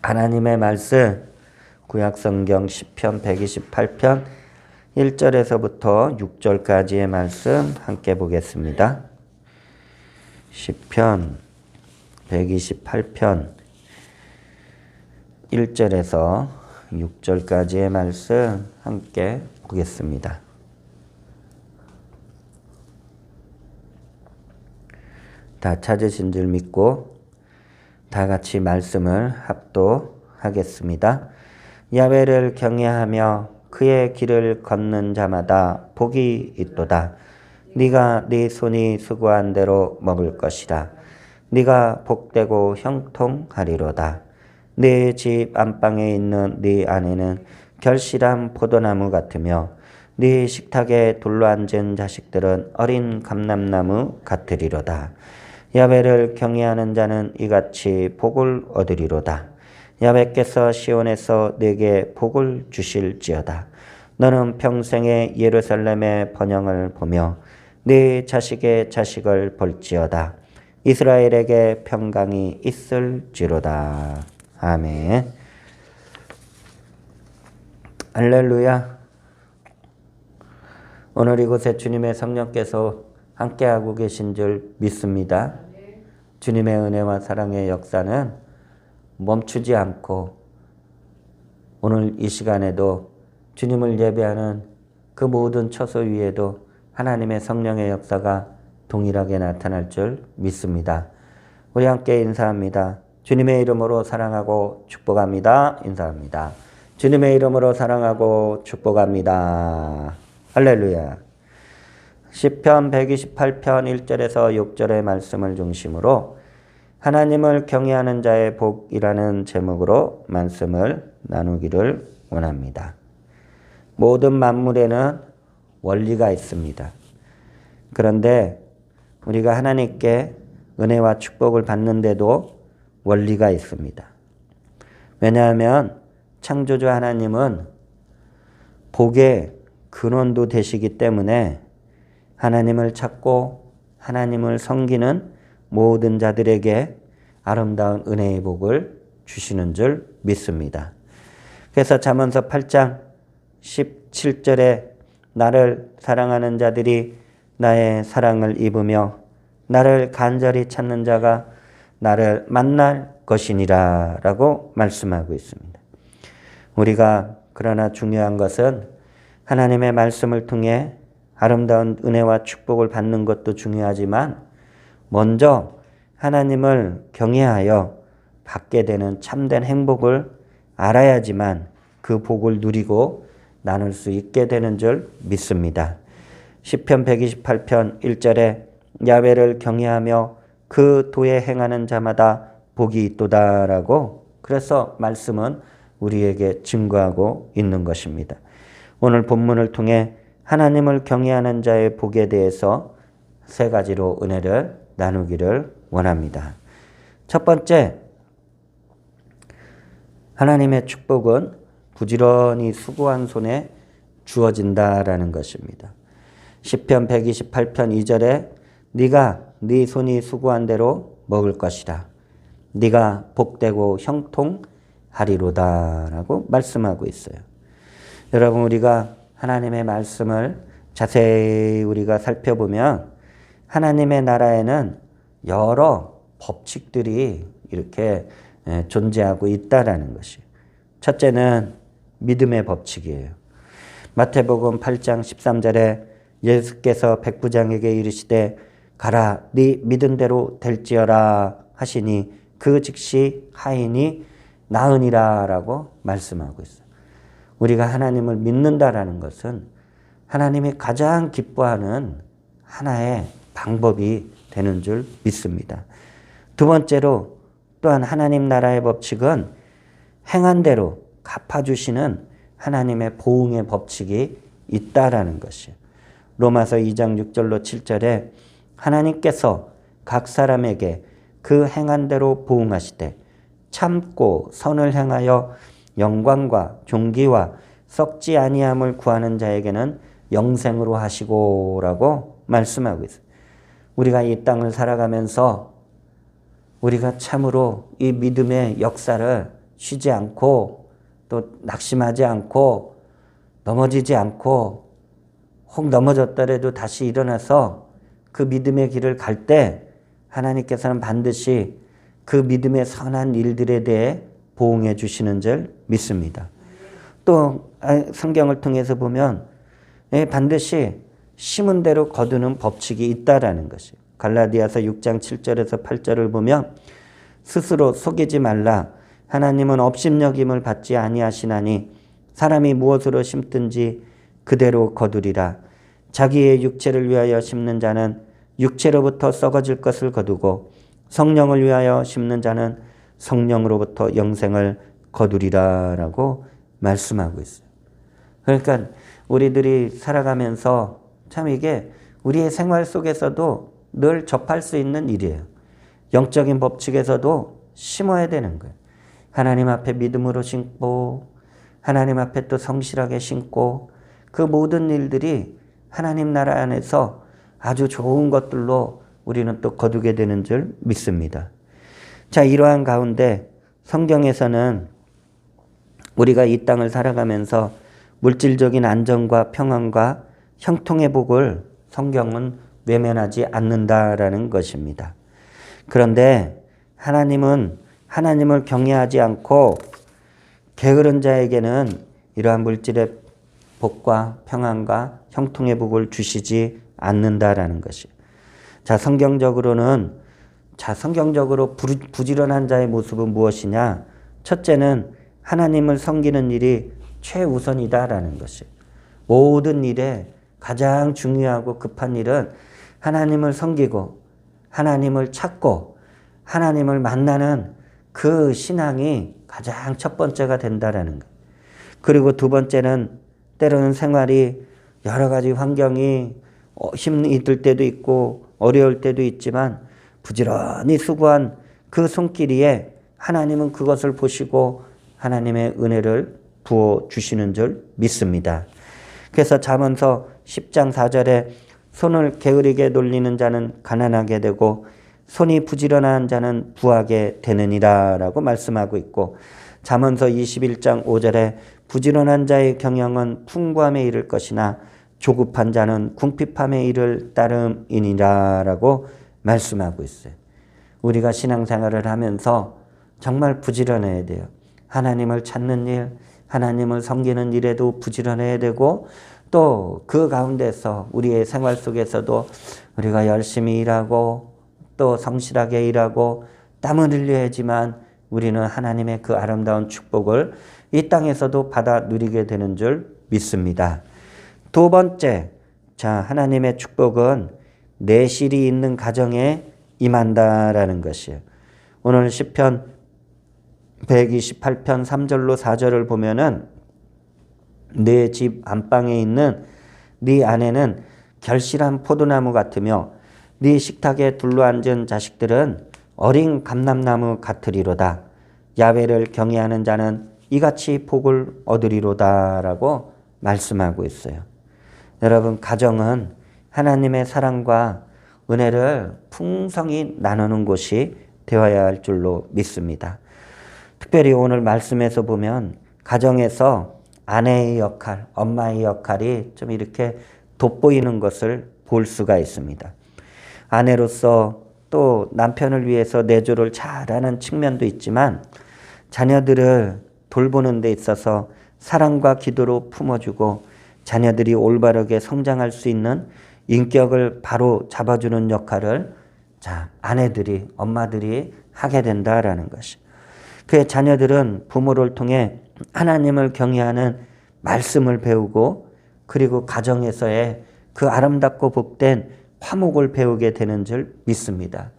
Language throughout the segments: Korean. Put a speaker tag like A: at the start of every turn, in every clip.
A: 하나님의 말씀 구약성경 시편 128편 1절에서부터 6절까지의 말씀 함께 보겠습니다. 시편 128편 1절에서 6절까지의 말씀 함께 보겠습니다. 다 찾으신 줄 믿고 다 같이 말씀을 합독하겠습니다. 야훼를 경외하며 그의 길을 걷는 자마다 복이 있도다. 네가 네 손이 수고한 대로 먹을 것이라. 네가 복되고 형통하리로다. 네 집 안방에 있는 네 아내는 결실한 포도나무 같으며 네 식탁에 둘러앉은 자식들은 어린 감람나무 같으리로다. 야훼를 경외하는 자는 이같이 복을 얻으리로다. 야훼께서 시온에서 네게 복을 주실지어다. 너는 평생에 예루살렘의 번영을 보며 네 자식의 자식을 볼지어다. 이스라엘에게 평강이 있을지로다. 아멘. 할렐루야. 오늘 이곳에 주님의 성령께서 함께하고 계신 줄 믿습니다. 주님의 은혜와 사랑의 역사는 멈추지 않고 오늘 이 시간에도 주님을 예배하는 그 모든 처소 위에도 하나님의 성령의 역사가 동일하게 나타날 줄 믿습니다. 우리 함께 인사합니다. 주님의 이름으로 사랑하고 축복합니다. 인사합니다. 주님의 이름으로 사랑하고 축복합니다. 할렐루야. 시편 128편 1절에서 6절의 말씀을 중심으로 하나님을 경외하는 자의 복이라는 제목으로 말씀을 나누기를 원합니다. 모든 만물에는 원리가 있습니다. 그런데 우리가 하나님께 은혜와 축복을 받는데도 원리가 있습니다. 왜냐하면 창조주 하나님은 복의 근원도 되시기 때문에 하나님을 찾고 하나님을 섬기는 모든 자들에게 아름다운 은혜의 복을 주시는 줄 믿습니다. 그래서 잠언서 8장 17절에 나를 사랑하는 자들이 나의 사랑을 입으며 나를 간절히 찾는 자가 나를 만날 것이니라 라고 말씀하고 있습니다. 우리가 그러나 중요한 것은 하나님의 말씀을 통해 아름다운 은혜와 축복을 받는 것도 중요하지만 먼저 하나님을 경외하여 받게 되는 참된 행복을 알아야지만 그 복을 누리고 나눌 수 있게 되는 줄 믿습니다. 시편 128편 1절에 야훼를 경외하며 그 도에 행하는 자마다 복이 있도다라고 그래서 말씀은 우리에게 증거하고 있는 것입니다. 오늘 본문을 통해 하나님을 경외하는 자의 복에 대해서 세 가지로 은혜를 나누기를 원합니다. 첫 번째, 하나님의 축복은 부지런히 수고한 손에 주어진다라는 것입니다. 시편 128편 2절에 네가 네 손이 수고한 대로 먹을 것이라. 네가 복되고 형통하리로다라고 말씀하고 있어요. 여러분 우리가 하나님의 말씀을 자세히 우리가 살펴보면 하나님의 나라에는 여러 법칙들이 이렇게 존재하고 있다라는 것이에요. 첫째는 믿음의 법칙이에요. 마태복음 8장 13절에 예수께서 백부장에게 이르시되 가라 네 믿은 대로 될지어라 하시니 그 즉시 하인이 나으니라 라고 말씀하고 있어요. 우리가 하나님을 믿는다라는 것은 하나님이 가장 기뻐하는 하나의 방법이 되는 줄 믿습니다. 두 번째로 또한 하나님 나라의 법칙은 행한 대로 갚아주시는 하나님의 보응의 법칙이 있다라는 것이에요. 로마서 2장 6절로 7절에 하나님께서 각 사람에게 그 행한 대로 보응하시되 참고 선을 행하여 영광과 존귀와 썩지 아니함을 구하는 자에게는 영생으로 하시고라고 말씀하고 있어요. 우리가 이 땅을 살아가면서 우리가 참으로 이 믿음의 역사를 쉬지 않고 또 낙심하지 않고 넘어지지 않고 혹 넘어졌더라도 다시 일어나서 그 믿음의 길을 갈 때 하나님께서는 반드시 그 믿음의 선한 일들에 대해 보응해 주시는 줄 믿습니다. 또 성경을 통해서 보면 반드시 심은 대로 거두는 법칙이 있다라는 것이. 갈라디아서 6장 7절에서 8절을 보면 스스로 속이지 말라. 하나님은 업신여김을 받지 아니하시나니 사람이 무엇으로 심든지 그대로 거두리라. 자기의 육체를 위하여 심는 자는 육체로부터 썩어질 것을 거두고 성령을 위하여 심는 자는 성령으로부터 영생을 거두리라 라고 말씀하고 있어요. 그러니까 우리들이 살아가면서 참 이게 우리의 생활 속에서도 늘 접할 수 있는 일이에요. 영적인 법칙에서도 심어야 되는 거예요. 하나님 앞에 믿음으로 심고 하나님 앞에 또 성실하게 심고 그 모든 일들이 하나님 나라 안에서 아주 좋은 것들로 우리는 또 거두게 되는 줄 믿습니다. 자, 이러한 가운데 성경에서는 우리가 이 땅을 살아가면서 물질적인 안정과 평안과 형통의 복을 성경은 외면하지 않는다라는 것입니다. 그런데 하나님은 하나님을 경외하지 않고 게으른 자에게는 이러한 물질의 복과 평안과 형통의 복을 주시지 않는다라는 것이. 자, 성경적으로 부지런한 자의 모습은 무엇이냐? 첫째는 하나님을 섬기는 일이 최우선이다라는 것이. 모든 일에 가장 중요하고 급한 일은 하나님을 섬기고 하나님을 찾고 하나님을 만나는 그 신앙이 가장 첫 번째가 된다라는 것. 그리고 두 번째는 때로는 생활이 여러 가지 환경이 힘이 들 때도 있고 어려울 때도 있지만 부지런히 수고한 그 손길이에 하나님은 그것을 보시고 하나님의 은혜를 부어주시는 줄 믿습니다. 그래서 잠언서 10장 4절에 손을 게으르게 돌리는 자는 가난하게 되고 손이 부지런한 자는 부하게 되느니라 라고 말씀하고 있고, 잠언서 21장 5절에 부지런한 자의 경영은 풍부함에 이를 것이나 조급한 자는 궁핍함에 이를 따름이니라 라고 말씀하고 있어요. 우리가 신앙생활을 하면서 정말 부지런해야 돼요. 하나님을 찾는 일, 하나님을 섬기는 일에도 부지런해야 되고, 또 그 가운데서 우리의 생활 속에서도 우리가 열심히 일하고 또 성실하게 일하고 땀을 흘려야지만 우리는 하나님의 그 아름다운 축복을 이 땅에서도 받아 누리게 되는 줄 믿습니다. 두 번째, 자, 하나님의 축복은 내실이 있는 가정에 임한다라는 것이에요. 오늘 시편 128편 3절로 4절을 보면은 내 집 안방에 있는 네 아내는 결실한 포도나무 같으며 네 식탁에 둘러앉은 자식들은 어린 감람나무 같으리로다. 야훼를 경외하는 자는 이같이 복을 얻으리로다 라고 말씀하고 있어요. 여러분, 가정은 하나님의 사랑과 은혜를 풍성히 나누는 곳이 되어야 할 줄로 믿습니다. 특별히 오늘 말씀에서 보면 가정에서 아내의 역할, 엄마의 역할이 좀 이렇게 돋보이는 것을 볼 수가 있습니다. 아내로서 또 남편을 위해서 내조를 잘하는 측면도 있지만 자녀들을 돌보는 데 있어서 사랑과 기도로 품어주고 자녀들이 올바르게 성장할 수 있는 인격을 바로 잡아주는 역할을 아내들이, 엄마들이 하게 된다라는 것이. 그의 자녀들은 부모를 통해 하나님을 경외하는 말씀을 배우고 그리고 가정에서의 그 아름답고 복된 화목을 배우게 되는 줄 믿습니다.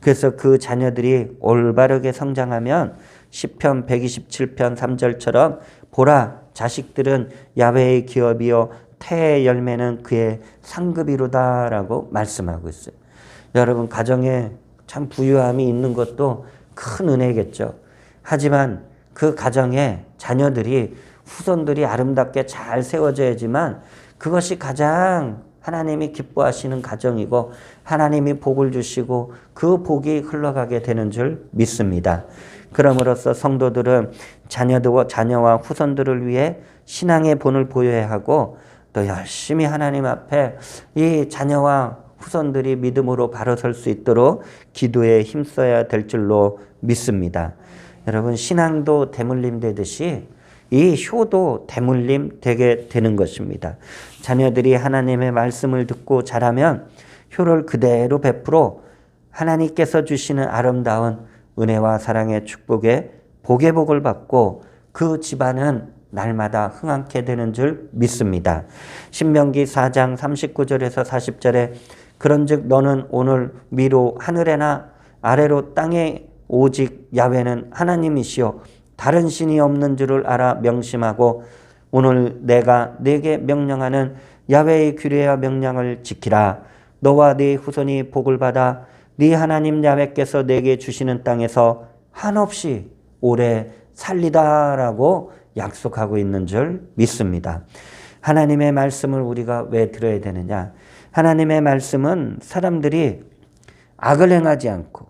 A: 그래서 그 자녀들이 올바르게 성장하면 시편 127편 3절처럼 보라, 자식들은 야훼의 기업이요 태의 열매는 그의 상급이로다 라고 말씀하고 있어요. 여러분, 가정에 참 부유함이 있는 것도 큰 은혜겠죠. 하지만 그 가정에 자녀들이, 후손들이 아름답게 잘 세워져야지만 그것이 가장 하나님이 기뻐하시는 가정이고 하나님이 복을 주시고 그 복이 흘러가게 되는 줄 믿습니다. 그럼으로써 성도들은 자녀와 후손들을 위해 신앙의 본을 보여야 하고 또 열심히 하나님 앞에 이 자녀와 후손들이 믿음으로 바로 설 수 있도록 기도에 힘써야 될 줄로 믿습니다. 여러분, 신앙도 대물림 되듯이 이 효도 대물림 되게 되는 것입니다. 자녀들이 하나님의 말씀을 듣고 자라면 효를 그대로 베풀어 하나님께서 주시는 아름다운 은혜와 사랑의 축복에 복의 복을 받고 그 집안은 날마다 흥하게 되는 줄 믿습니다. 신명기 4장 39절에서 40절에 그런즉 너는 오늘 위로 하늘에나 아래로 땅에 오직 야훼는 하나님이시요 다른 신이 없는 줄을 알아 명심하고 오늘 내가 네게 명령하는 야훼의 규례와 명령을 지키라. 너와 네 후손이 복을 받아 네 하나님 야훼께서 네게 주시는 땅에서 한없이 오래 살리다라고 약속하고 있는 줄 믿습니다. 하나님의 말씀을 우리가 왜 들어야 되느냐? 하나님의 말씀은 사람들이 악을 행하지 않고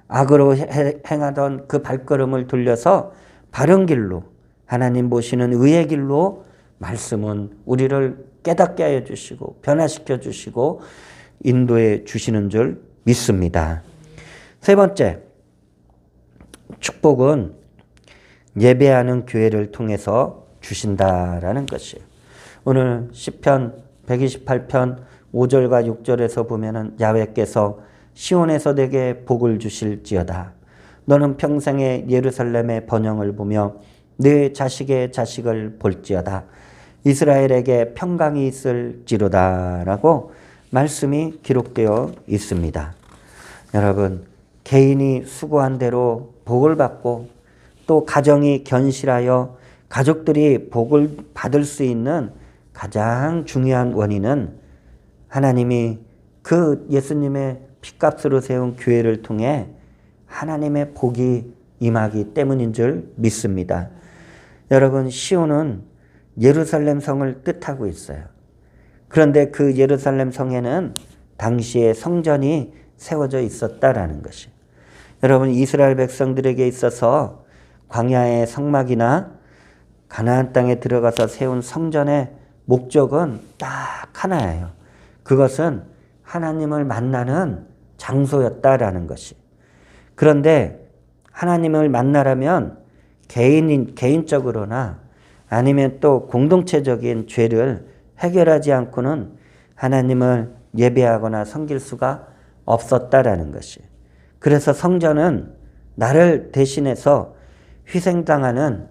A: 악으로 행하던 그 발걸음을 돌려서 바른 길로, 하나님 보시는 의의 길로 말씀은 우리를 깨닫게 하여 주시고 변화시켜 주시고 인도해 주시는 줄 믿습니다. 세 번째, 축복은 예배하는 교회를 통해서 주신다라는 것이에요. 오늘 시편 128편 5절과 6절에서 보면은 야훼께서 시온에서 내게 복을 주실지어다. 너는 평생에 예루살렘의 번영을 보며 네 자식의 자식을 볼지어다. 이스라엘에게 평강이 있을지로다라고 말씀이 기록되어 있습니다. 여러분, 개인이 수고한 대로 복을 받고 또 가정이 견실하여 가족들이 복을 받을 수 있는 가장 중요한 원인은 하나님이 그 예수님의 피값으로 세운 교회를 통해 하나님의 복이 임하기 때문인 줄 믿습니다. 여러분, 시온은 예루살렘 성을 뜻하고 있어요. 그런데 그 예루살렘 성에는 당시에 성전이 세워져 있었다라는 것이. 여러분, 이스라엘 백성들에게 있어서 광야의 성막이나 가나안 땅에 들어가서 세운 성전의 목적은 딱 하나예요. 그것은 하나님을 만나는 장소였다라는 것이. 그런데 하나님을 만나려면 개인적으로나 아니면 또 공동체적인 죄를 해결하지 않고는 하나님을 예배하거나 섬길 수가 없었다라는 것이. 그래서 성전은 나를 대신해서 희생당하는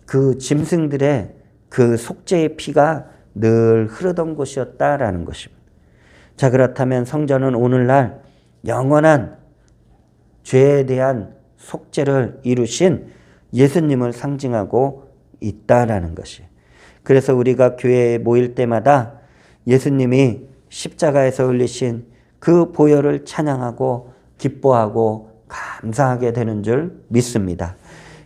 A: 그 짐승들의 그 속죄의 피가 늘 흐르던 곳이었다라는 것입니다. 자, 그렇다면 성전은 오늘날 영원한 죄에 대한 속죄를 이루신 예수님을 상징하고 있다라는 것이. 그래서 우리가 교회에 모일 때마다 예수님이 십자가에서 흘리신 그 보혈을 찬양하고 기뻐하고 감사하게 되는 줄 믿습니다.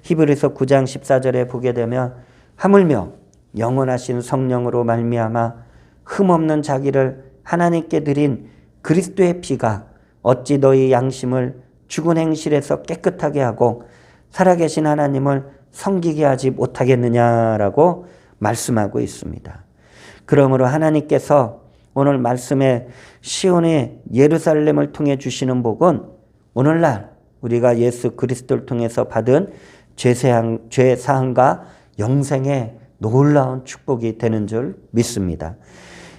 A: 히브리서 9장 14절에 보게 되면 하물며 영원하신 성령으로 말미암아 흠없는 자기를 하나님께 드린 그리스도의 피가 어찌 너희 양심을 죽은 행실에서 깨끗하게 하고 살아계신 하나님을 섬기게 하지 못하겠느냐라고 말씀하고 있습니다. 그러므로 하나님께서 오늘 말씀에 시온의 예루살렘을 통해 주시는 복은 오늘날 우리가 예수 그리스도를 통해서 받은 죄사함과 영생의 놀라운 축복이 되는 줄 믿습니다.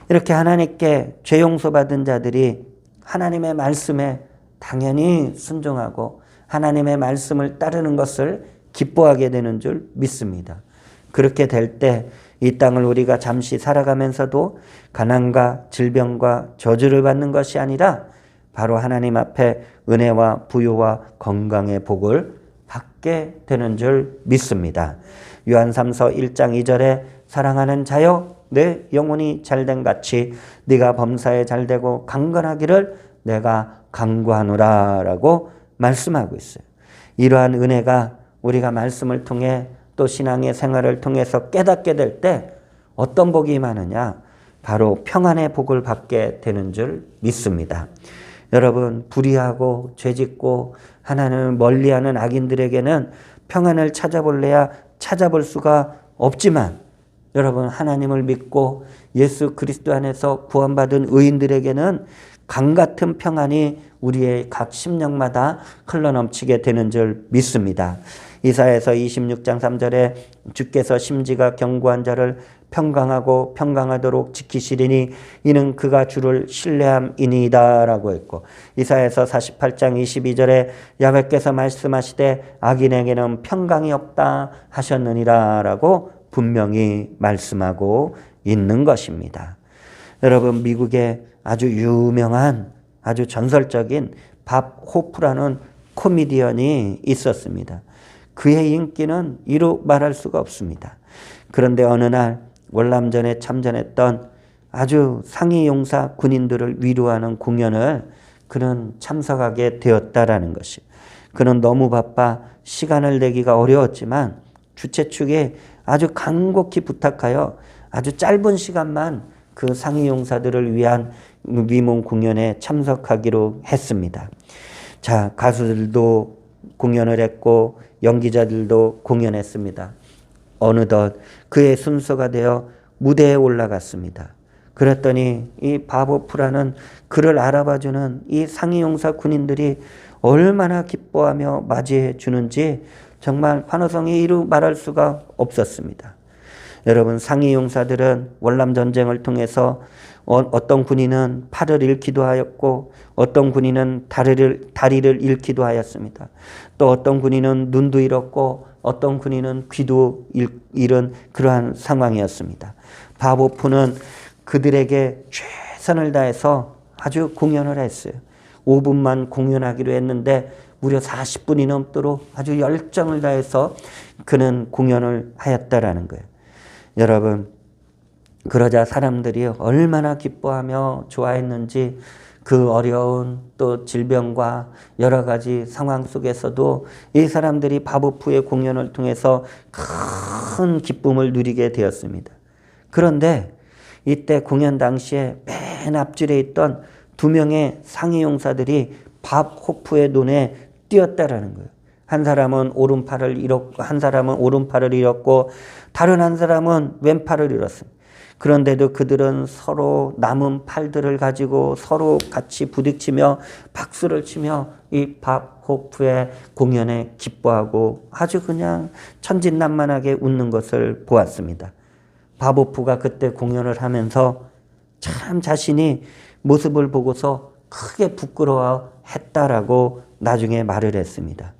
A: 이렇게 하나님께 죄 용서받은 자들이 하나님의 말씀에 당연히 순종하고 하나님의 말씀을 따르는 것을 기뻐하게 되는 줄 믿습니다. 그렇게 될 때 이 땅을 우리가 잠시 살아가면서도 가난과 질병과 저주를 받는 것이 아니라 바로 하나님 앞에 은혜와 부요와 건강의 복을 받게 되는 줄 믿습니다. 요한3서 1장 2절에 사랑하는 자여 내 영혼이 잘된 같이 네가 범사에 잘되고 강건하기를 내가 간구하노라 라고 말씀하고 있어요. 이러한 은혜가 우리가 말씀을 통해 또 신앙의 생활을 통해서 깨닫게 될 때 어떤 복이 임하느냐? 바로 평안의 복을 받게 되는 줄 믿습니다. 여러분, 불의하고 죄짓고 하나님을 멀리하는 악인들에게는 평안을 찾아볼래야 찾아볼 수가 없지만, 여러분, 하나님을 믿고 예수 그리스도 안에서 구원받은 의인들에게는 강같은 평안이 우리의 각 심령마다 흘러넘치게 되는 줄 믿습니다. 이사야서 26장 3절에 주께서 심지가 견고한 자를 평강하고 평강하도록 지키시리니 이는 그가 주를 신뢰함이니이다 라고 했고, 이사야서 48장 22절에 야훼께서 말씀하시되 악인에게는 평강이 없다 하셨느니라 라고 분명히 말씀하고 있는 것입니다. 여러분, 미국에 아주 유명한 아주 전설적인 밥 호프라는 코미디언이 있었습니다. 그의 인기는 이루 말할 수가 없습니다. 그런데 어느 날 월남전에 참전했던 아주 상위 용사 군인들을 위로하는 공연을 그는 참석하게 되었다라는 것이, 그는 너무 바빠 시간을 내기가 어려웠지만 주최 측에 아주 간곡히 부탁하여 아주 짧은 시간만 그 상위 용사들을 위한 위문 공연에 참석하기로 했습니다. 자, 가수들도 공연을 했고 연기자들도 공연했습니다. 어느덧 그의 순서가 되어 무대에 올라갔습니다. 그랬더니 이 바보프라는 그를 알아봐주는 이 상위용사 군인들이 얼마나 기뻐하며 맞이해 주는지 정말 환호성이 이루 말할 수가 없었습니다. 여러분, 상위용사들은 월남전쟁을 통해서 어떤 군인은 팔을 잃기도 하였고 어떤 군인은 다리를 잃기도 하였습니다. 또 어떤 군인은 눈도 잃었고 어떤 군인은 귀도 잃은 그러한 상황이었습니다. 바보프는 그들에게 최선을 다해서 아주 공연을 했어요. 5분만 공연하기로 했는데 무려 40분이 넘도록 아주 열정을 다해서 그는 공연을 하였다라는 거예요. 여러분, 그러자 사람들이 얼마나 기뻐하며 좋아했는지, 그 어려운 또 질병과 여러 가지 상황 속에서도 이 사람들이 바보프의 공연을 통해서 큰 기쁨을 누리게 되었습니다. 그런데 이때 공연 당시에 맨 앞줄에 있던 2명의 상위 용사들이 바보프의 눈에 띄었다라는 거예요. 한 사람은 오른팔을 잃었고 다른 한 사람은 왼팔을 잃었습니다. 그런데도 그들은 서로 남은 팔들을 가지고 서로 같이 부딪히며 박수를 치며 이 바보프의 공연에 기뻐하고 아주 그냥 천진난만하게 웃는 것을 보았습니다. 바보프가 그때 공연을 하면서 참 자신이 모습을 보고서 크게 부끄러워했다라고 나중에 말을 했습니다.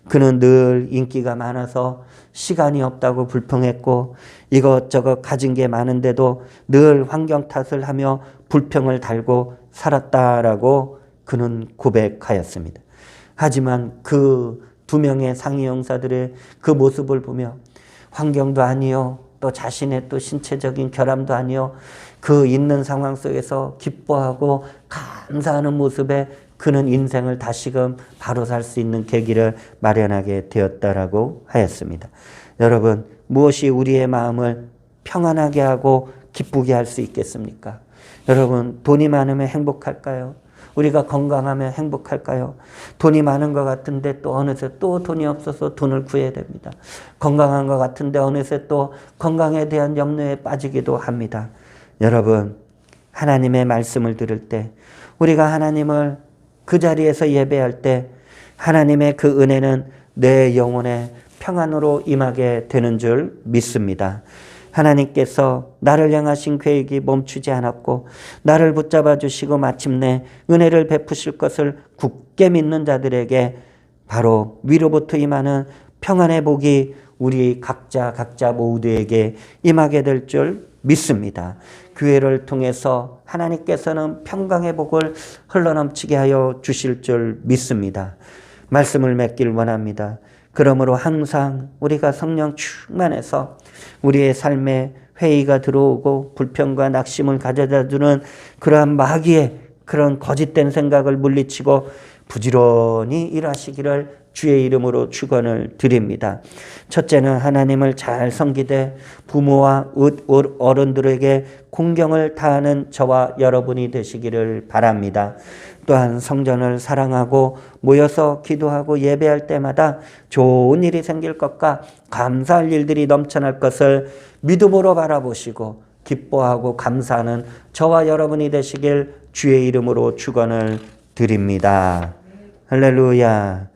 A: 그는 늘 인기가 많아서 시간이 없다고 불평했고 이것저것 가진 게 많은데도 늘 환경 탓을 하며 불평을 달고 살았다라고 그는 고백하였습니다. 하지만 그 2명의 상위 용사들의 그 모습을 보며 환경도 아니요, 또 자신의 또 신체적인 결함도 아니요, 그 있는 상황 속에서 기뻐하고 감사하는 모습에 그는 인생을 다시금 바로 살 수 있는 계기를 마련하게 되었다라고 하였습니다. 여러분, 무엇이 우리의 마음을 평안하게 하고 기쁘게 할 수 있겠습니까? 여러분, 돈이 많으면 행복할까요? 우리가 건강하면 행복할까요? 돈이 많은 것 같은데 또 어느새 또 돈이 없어서 돈을 구해야 됩니다. 건강한 것 같은데 어느새 또 건강에 대한 염려에 빠지기도 합니다. 여러분, 하나님의 말씀을 들을 때, 우리가 하나님을 그 자리에서 예배할 때 하나님의 그 은혜는 내 영혼에 평안으로 임하게 되는 줄 믿습니다. 하나님께서 나를 향하신 계획이 멈추지 않았고 나를 붙잡아 주시고 마침내 은혜를 베푸실 것을 굳게 믿는 자들에게 바로 위로부터 임하는 평안의 복이 우리 각자 모두에게 임하게 될 줄 믿습니다. 교회를 통해서 하나님께서는 평강의 복을 흘러넘치게 하여 주실 줄 믿습니다. 말씀을 맺길 원합니다. 그러므로 항상 우리가 성령 충만해서 우리의 삶에 회의가 들어오고 불평과 낙심을 가져다 주는 그러한 마귀의 그런 거짓된 생각을 물리치고 부지런히 일하시기를 주의 이름으로 축원을 드립니다. 첫째는 하나님을 잘 섬기되 부모와 어른들에게 공경을 다하는 저와 여러분이 되시기를 바랍니다. 또한 성전을 사랑하고 모여서 기도하고 예배할 때마다 좋은 일이 생길 것과 감사할 일들이 넘쳐날 것을 믿음으로 바라보시고 기뻐하고 감사하는 저와 여러분이 되시길 주의 이름으로 축원을 드립니다. 할렐루야.